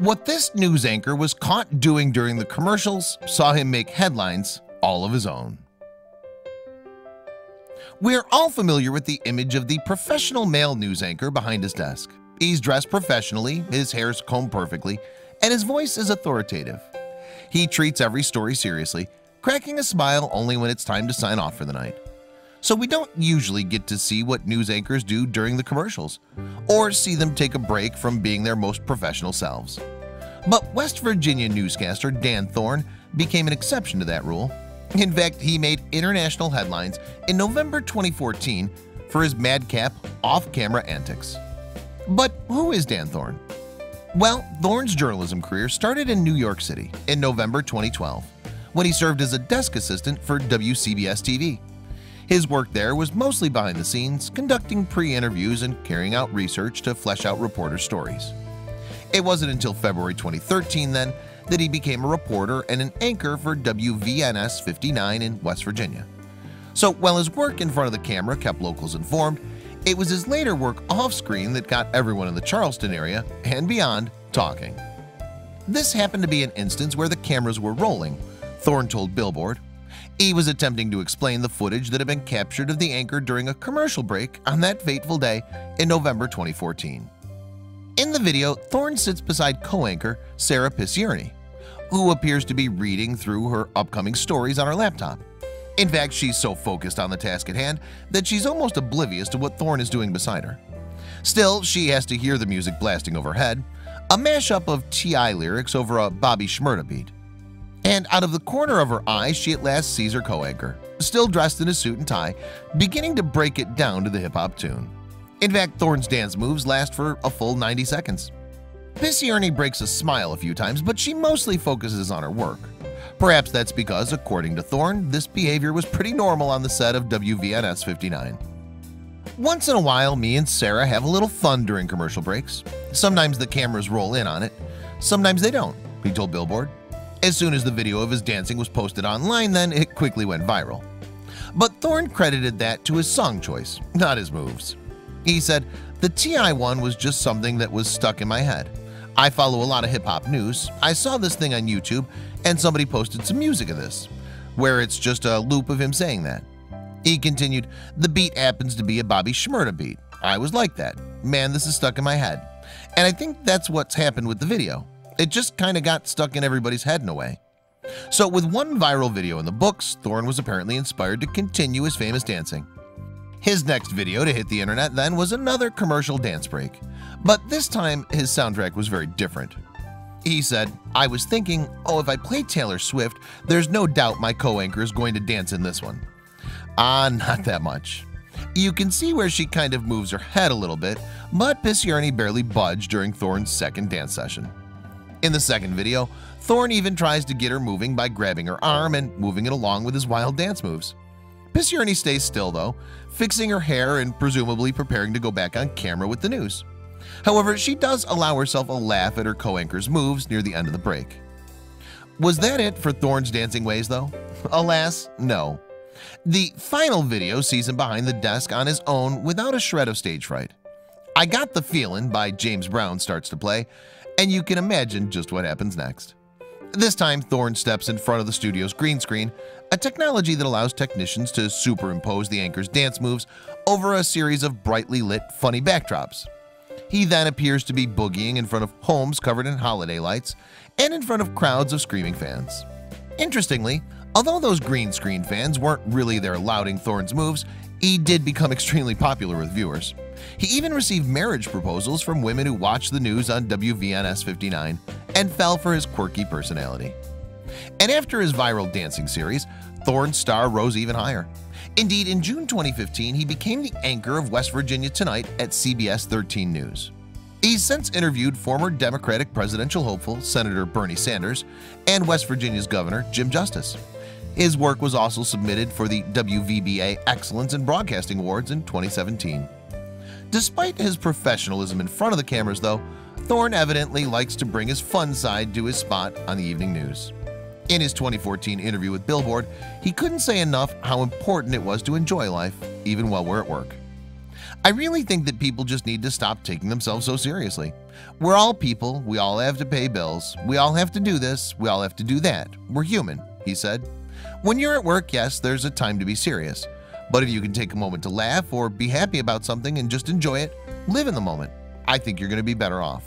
What this news anchor was caught doing during the commercials saw him make headlines all of his own. We're all familiar with the image of the professional male news anchor behind his desk. He's dressed professionally, his hair's combed perfectly, and his voice is authoritative. He treats every story seriously, cracking a smile only when it's time to sign off for the night. So we don't usually get to see what news anchors do during the commercials, or see them take a break from being their most professional selves. But West Virginia newscaster Dan Thorne became an exception to that rule. In fact, he made international headlines in November 2014 for his madcap off-camera antics. But who is Dan Thorne? Well, Thorne's journalism career started in New York City in November 2012 when he served as a desk assistant for WCBS TV. His work there was mostly behind the scenes, conducting pre-interviews and carrying out research to flesh out reporter stories. It wasn't until February 2013 then that he became a reporter and an anchor for WVNS 59 in West Virginia. So while his work in front of the camera kept locals informed, it was his later work off-screen that got everyone in the Charleston area and beyond talking. This happened to be an instance where the cameras were rolling, Thorne told Billboard. He was attempting to explain the footage that had been captured of the anchor during a commercial break on that fateful day in November 2014. In the video, Thorne sits beside co-anchor Sarah Picierne, who appears to be reading through her upcoming stories on her laptop. In fact, she's so focused on the task at hand that she's almost oblivious to what Thorne is doing beside her. Still, she has to hear the music blasting overhead, a mashup of T.I. lyrics over a Bobby Shmurda beat. And out of the corner of her eye, she at last sees her co-anchor, still dressed in a suit and tie, beginning to break it down to the hip-hop tune. In fact, Thorne's dance moves last for a full 90 seconds. Picierne breaks a smile a few times, but she mostly focuses on her work. Perhaps that's because, according to Thorne, this behavior was pretty normal on the set of WVNS 59. Once in a while, me and Sarah have a little fun during commercial breaks. Sometimes the cameras roll in on it, sometimes they don't, he told Billboard. As soon as the video of his dancing was posted online, then it quickly went viral. But Thorne credited that to his song choice, not his moves. He said, "The T.I. one was just something that was stuck in my head. I follow a lot of hip-hop news. I saw this thing on YouTube and somebody posted some music of this, where it's just a loop of him saying that." He continued, "The beat happens to be a Bobby Shmurda beat. I was like that. Man, this is stuck in my head." And I think that's what's happened with the video. It just kind of got stuck in everybody's head in a way. So with one viral video in the books, Thorne was apparently inspired to continue his famous dancing. His next video to hit the internet then was another commercial dance break, but this time his soundtrack was very different. He said, "I was thinking, oh, if I play Taylor Swift, there's no doubt my co-anchor is going to dance in this one." Not that much. You can see where she kind of moves her head a little bit, but Picierne barely budged during Thorne's second dance session. In the second video, Thorne even tries to get her moving by grabbing her arm and moving it along with his wild dance moves. Picierne stays still though, fixing her hair and presumably preparing to go back on camera with the news. However, she does allow herself a laugh at her co-anchor's moves near the end of the break. Was that it for Thorne's dancing ways though? Alas, no. The final video sees him behind the desk on his own without a shred of stage fright. "I Got the Feelin'" by James Brown starts to play, and you can imagine just what happens next. This time, Thorne steps in front of the studio's green screen, a technology that allows technicians to superimpose the anchor's dance moves over a series of brightly lit, funny backdrops. He then appears to be boogieing in front of homes covered in holiday lights and in front of crowds of screaming fans. Interestingly, although those green screen fans weren't really there lauding Thorne's moves, he did become extremely popular with viewers. He even received marriage proposals from women who watched the news on WVNS 59 and fell for his quirky personality. And after his viral dancing series, Thorne's star rose even higher. Indeed, in June 2015, he became the anchor of West Virginia Tonight at CBS 13 News. He's since interviewed former Democratic presidential hopeful Senator Bernie Sanders and West Virginia's Governor Jim Justice. His work was also submitted for the WVBA Excellence in Broadcasting Awards in 2017. Despite his professionalism in front of the cameras though, Thorne evidently likes to bring his fun side to his spot on the evening news. In his 2014 interview with Billboard, he couldn't say enough how important it was to enjoy life, even while we're at work. I really think that people just need to stop taking themselves so seriously. We're all people, we all have to pay bills, we all have to do this, we all have to do that. We're human, he said. When you're at work, yes, there's a time to be serious. But if you can take a moment to laugh or be happy about something and just enjoy it, live in the moment, I think you're going to be better off.